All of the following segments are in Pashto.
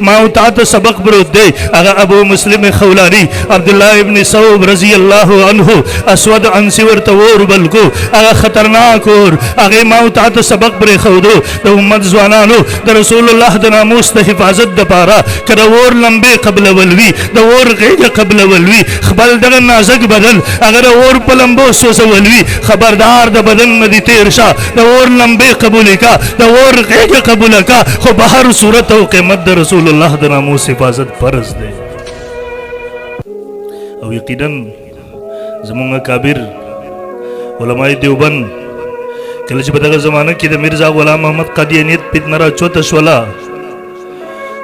ما اتات سبق برود دے اگر ابو مسلم خولانی عبداللہ ابن صوب رضی اللہ عنہ اسود انسی ورطور بلکو اگر خطرناک اور اگر ما اتات سبق بر خودو دا امت زوانانو دا رسول اللہ دا ناموس دا حفاظت دا پارا کدا وور لمبے قبل ولوی دا وور غیج قبل ولوی خبل دا نازک بدن اگر وور پلمبو سوس ولوی خبردار دا بدن ندی تیرشا دا وور لمبے قبول کا دا وور غیج قبول کا خو بہر صورت و قیمت دا رسول اللہ دا ناموس حفاظت فرض دے او یقیداً زمونگا اکابر علماء دیوبند کلچ بدغ زمانہ کی دا مرزا غلام محمد قادیانیت پیتنرا چوتش والا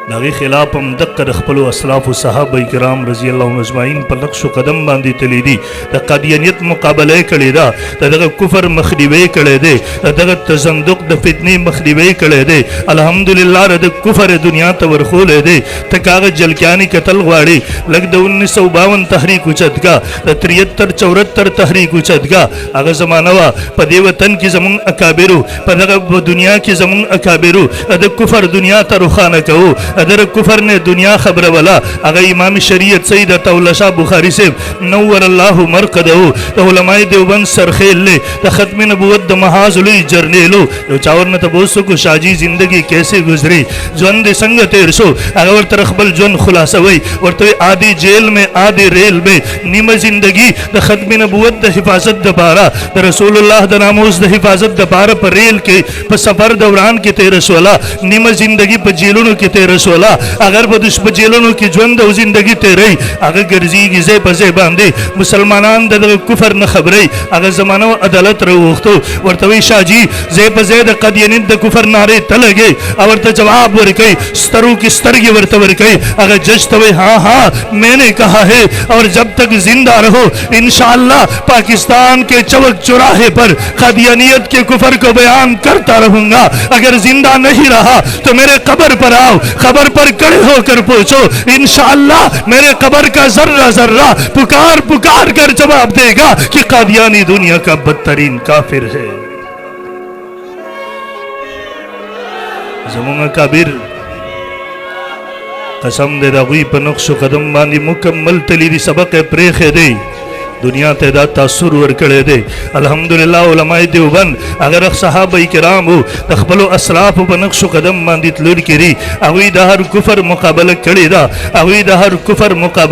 داغی خلاف ہم دقر اخپلو اسلاف و صحابہ کرام رضی اللہ عنہ اجمعین پر نقش و قدم باندی تلی دی دا قادیانیت مقابلے کڑی دا دا کفر مخدیوے کڑی دے دا تزندق دا فتنی مخدیوے کڑی دے الحمدللہ دا کفر دنیا تورخولے دے تکاغ جلکیانی قتل غاڑی لگ دا 1952 تحریک اچت کا دا 73-74 تحریک اچت کا اگر زمانوہ پا دے وطن کی زمان اکابرو پا دا دنیا کی زمان اکابرو دا کفر دنیا ترخانہ کہو ادر کفر نے دنیا خبر والا اگر امام شریعت سید طول شاہ بخاری سے نور اللہ مرقدہو دا علماء دیوبند سرخیل لے دا ختم نبوت دا محاظ لئی جرنیلو جو چاورنا تبوسو کو شاجی زندگی کیسے گزری جون دے سنگ تیر شو اگر ورطر اخبر جون خلاصہ وی ورطوی آدھی جیل میں آدھی ریل میں نیم زندگی دا ختم نبوت دا حفاظت دا پارا دا رسول اللہ دا ناموس دا حفاظت دا پارا پر ریل کے پر سفر دوران کے تیر شوالا نیم زندگی پر جیلونو کے تیر رسولا اگر بدش بجیلونو کی جوند و زندگی تیرئی اگر گرزی گزے پزے باندے مسلمانان دا کفر نخبرئی اگر زمانو عدالت روختو ورطوی شاہ جی زے پزے دا قدینید دا کفر نارے تلگے ورطا جواب ورکئی سترو کی سترگی ورطا ورکئی اگر جج توی ہاں ہاں میں نے کہا ہے اور جب تک زندہ رہو انشاءاللہ پاکستان کے چوک چراہے پر قدینیت کے کفر کو بیان کرتا رہوں گا اگر زندہ نہیں رہا تو میرے قبر پر آؤ قبر پر کڑے ہو کر پوچھو انشاءاللہ میرے قبر کا ذرہ ذرہ پکار پکار کر جواب دے گا کہ قادیانی دنیا کا بدترین کافر ہے زمونگا کابر قسم دے دا غوی پا نقش و قدم باندی مکمل تلی دی سبق پریخ دے دنیا تیدا تاثر ورکڑے دے الحمدللہ علماء دیوبند اگر صحابہ کرام ہو تخبلو اسلاف و نقش و قدم باندیت لڑ کری اوی دا ہر کفر مقابلہ کڑی دا اوی دا ہر کفر مقابلہ